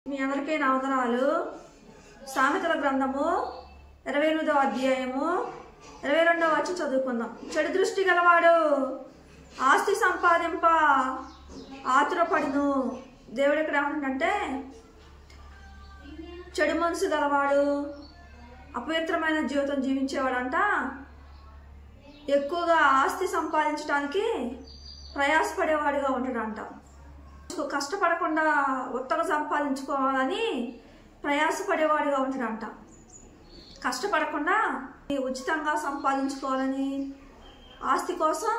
మీ అందరికీ నా వందనాలు. సామెతల గ్రంథము 28వ అధ్యాయము 22వ వచనం చదువుకుందాం. చెడు దృష్టి గలవాడు ఆస్తి సంపాదింప ఆతురపడును. దేవుడు ఇక్కడ ఏమంటుందంటే, చెడు మనసు గలవాడు, అపవిత్రమైన జీవితం జీవించేవాడంట ఎక్కువగా ఆస్తి సంపాదించడానికి ప్రయాసపడేవాడిగా ఉంటాడంట. కష్టపడకుండా ఉత్తగా సంపాదించుకోవాలని ప్రయాసపడేవాడిగా ఉంటాడంట. కష్టపడకుండా ఉచితంగా సంపాదించుకోవాలని ఆస్తి కోసం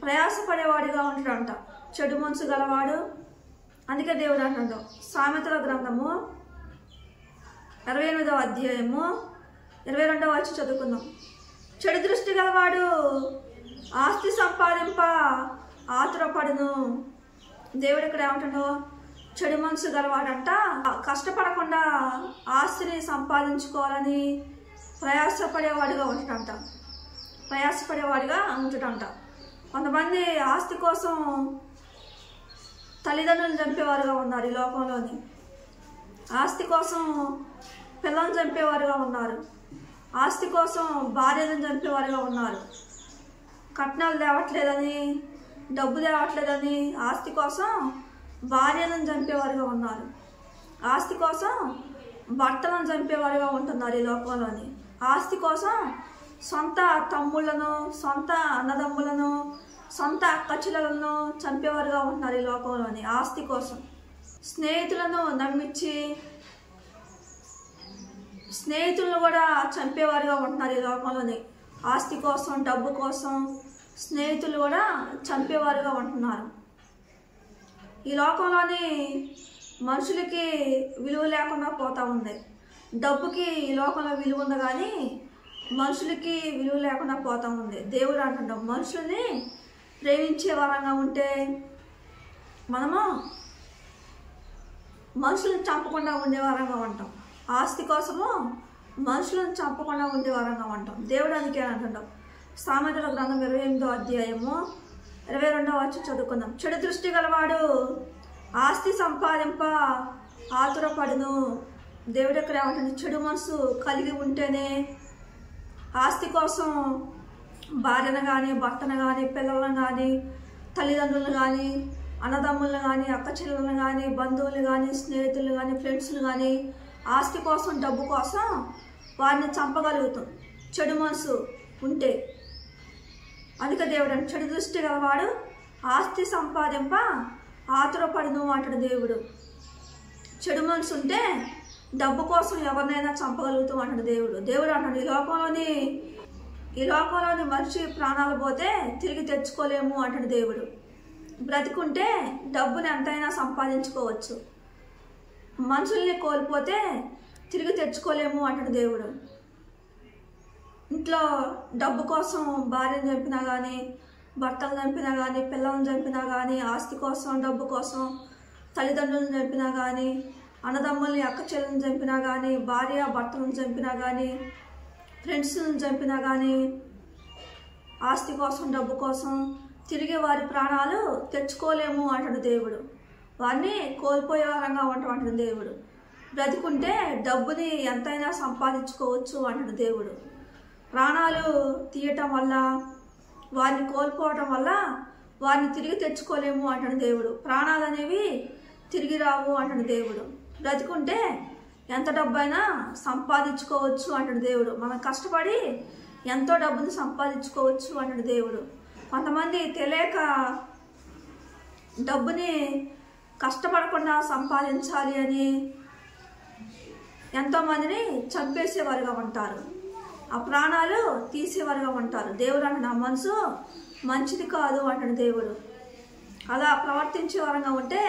ప్రయాసపడేవాడిగా ఉంటాడంట చెడు మనసు గలవాడు. అందుకే దేవుడు అంటాడు, సామెతల గ్రంథము 28వ అధ్యాయము 22వ వచనం చదువుకుందాం. చెడు దృష్టి గలవాడు ఆస్తి సంపాదింప ఆతురపడును. దేవుడు ఇక్కడ ఏమంటాడు, చెడు మనసు గలవాడంట కష్టపడకుండా ఆస్తిని సంపాదించుకోవాలని ప్రయాసపడేవాడిగా ఉంటాడంట. కొంతమంది ఆస్తి కోసం తల్లిదండ్రులను చంపేవారుగా ఉన్నారు ఈ లోకంలోని. ఆస్తి కోసం పిల్లలను చంపేవారుగా ఉన్నారు. ఆస్తి కోసం భార్యలను చంపేవారుగా ఉన్నారు. కట్నాలు తేవట్లేదని, డబ్బు తేవట్లేదని ఆస్తి కోసం భార్యలను చంపేవారుగా ఉన్నారు. ఆస్తి కోసం భర్తలను చంపేవారుగా ఉంటున్నారు ఈ లోకంలోని. ఆస్తి కోసం సొంత తమ్ముళ్లను, సొంత అన్నదమ్ములను, సొంత అక్కచెల్లెలను చంపేవారుగా ఉంటున్నారు ఈ లోకంలోని. ఆస్తి కోసం స్నేహితులను నమ్మించి స్నేహితులను కూడా చంపేవారుగా ఉంటున్నారు ఈ లోకంలోని. ఆస్తి కోసం, డబ్బు కోసం స్నేహితులు కూడా చంపేవారుగా ఉంటున్నారు. ఈ లోకంలోని మనుషులకి విలువ లేకుండా పోతా ఉంది. డబ్బుకి ఈ లోకంలో విలువ ఉంది కానీ మనుషులకి విలువ లేకుండా పోతా ఉంది. దేవుడు అంటున్నాం, మనుషుల్ని ప్రేమించే వారంగా ఉంటే మనము మనుషులను చంపకుండా ఉండేవారంగా ఉంటాం. ఆస్తి కోసము మనుషులను చంపకుండా ఉండేవారంగా ఉంటాం. దేవుడు అందుకే అంటున్నాం, సామెతల గ్రంథం 28వ అధ్యాయము 22వ వచనం చదువుకుందాం. చెడు దృష్టి గలవాడు ఆస్తి సంపాదింప ఆతురపడును. దేవుడు ఎక్కడ ఏమంటుంది, చెడు మనసు కలిగి ఉంటేనే ఆస్తి కోసం భార్యను కానీ, భర్తను కానీ, పిల్లలను కానీ, తల్లిదండ్రులను కానీ, అన్నదమ్ములను కానీ, అక్కచెల్లెలను కానీ, బంధువులు కానీ, స్నేహితులు కానీ, ఫ్రెండ్స్లు కానీ ఆస్తి కోసం, డబ్బు కోసం వారిని చంపగలుగుతాం చెడు మనసు ఉంటే. అందుకే దేవుడు అంటే, చెడు దృష్టి గలవాడు ఆస్తి సంపాదింప ఆతురపడును అంటాడు దేవుడు. చెడు మనసు ఉంటే డబ్బు కోసం ఎవరినైనా చంపగలుగుతాం అంటాడు దేవుడు. దేవుడు అంటాడు, ఈ లోకంలోని మనిషి ప్రాణాలు పోతే తిరిగి తెచ్చుకోలేము అంటాడు దేవుడు. బ్రతికుంటే డబ్బుని ఎంతైనా సంపాదించుకోవచ్చు, మనుషుల్ని కోల్పోతే తిరిగి తెచ్చుకోలేము అంటాడు దేవుడు. ఇంట్లో డబ్బు కోసం భార్యను చంపినా కానీ, భర్తలు చంపినా కానీ, పిల్లలను చంపినా కానీ, ఆస్తి కోసం, డబ్బు కోసం తల్లిదండ్రులను చంపినా కానీ, అన్నదమ్ముల్ని అక్కచెల్లెలను చంపినా కానీ, భార్య భర్తలను చంపినా కానీ, ఫ్రెండ్స్ని చంపినా కానీ, ఆస్తి కోసం, డబ్బు కోసం తిరిగి వారి ప్రాణాలు తెచ్చుకోలేము అంటాడు దేవుడు. వారిని కోల్పోయే వారంగా ఉంటాం అంటాడు దేవుడు. బ్రతికుంటే డబ్బుని ఎంతైనా సంపాదించుకోవచ్చు అంటాడు దేవుడు. ప్రాణాలు తీయటం వల్ల, వారిని కోల్పోవటం వల్ల వారిని తిరిగి తెచ్చుకోలేము అంటాడు దేవుడు. ప్రాణాలు అనేవి తిరిగి రావు అంటాడు దేవుడు. బ్రతికుంటే ఎంత డబ్బైనా సంపాదించుకోవచ్చు అంటాడు దేవుడు. మనం కష్టపడి ఎంతో డబ్బుని సంపాదించుకోవచ్చు అంటాడు దేవుడు. కొంతమంది తెలియక డబ్బుని కష్టపడకుండా సంపాదించాలి అని ఎంతోమందిని చంపేసేవారుగా ఉంటారు, ఆ ప్రాణాలు తీసేవారుగా ఉంటారు. దేవుడు అంటే, నా మనసు మంచిది కాదు అంటాడు దేవుడు. అలా ప్రవర్తించే వారంగా ఉంటే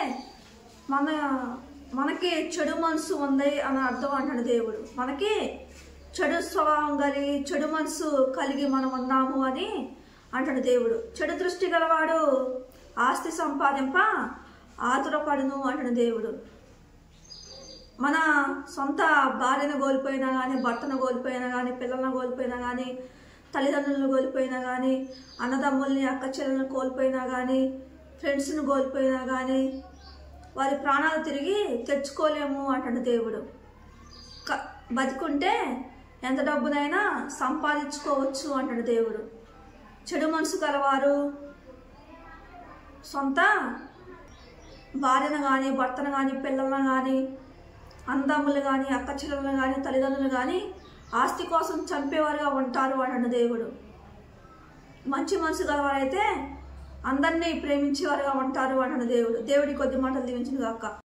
మనకి చెడు మనసు ఉంది అని అర్థం అంటాడు దేవుడు. మనకి చెడు స్వభావం కలిగి, చెడు మనసు కలిగి మనం ఉన్నాము అని అంటాడు దేవుడు. చెడు దృష్టి గలవాడు ఆస్తి సంపాదింప ఆతురపడును అంటాడు దేవుడు. మన సొంత భార్యను కోల్పోయినా కానీ, భర్తను కోల్పోయినా కానీ, పిల్లలను కోల్పోయినా కానీ, తల్లిదండ్రులను కోల్పోయినా కానీ, అన్నదమ్ముల్ని అక్కచెల్లెలను కోల్పోయినా కానీ, ఫ్రెండ్స్ని కోల్పోయినా కానీ, వారి ప్రాణాలు తిరిగి తెచ్చుకోలేము అంటాడు దేవుడు. బతికుంటే ఎంత డబ్బునైనా సంపాదించుకోవచ్చు అంటాడు దేవుడు. చెడు మనసు గలవారు సొంత భార్యను కానీ, భర్తను కానీ, పిల్లలను కానీ, అందములు కానీ, అక్క చెల్లెలను కానీ, తల్లిదండ్రులు కానీ ఆస్తి కోసం చంపేవారుగా ఉంటారు అంటాడు దేవుడు. మంచి మనసు గలవారైతే అందరినీ ప్రేమించేవారుగా ఉంటారు అంటాడు దేవుడు. దేవుడి కొద్ది మాటలు దీవించును గాక.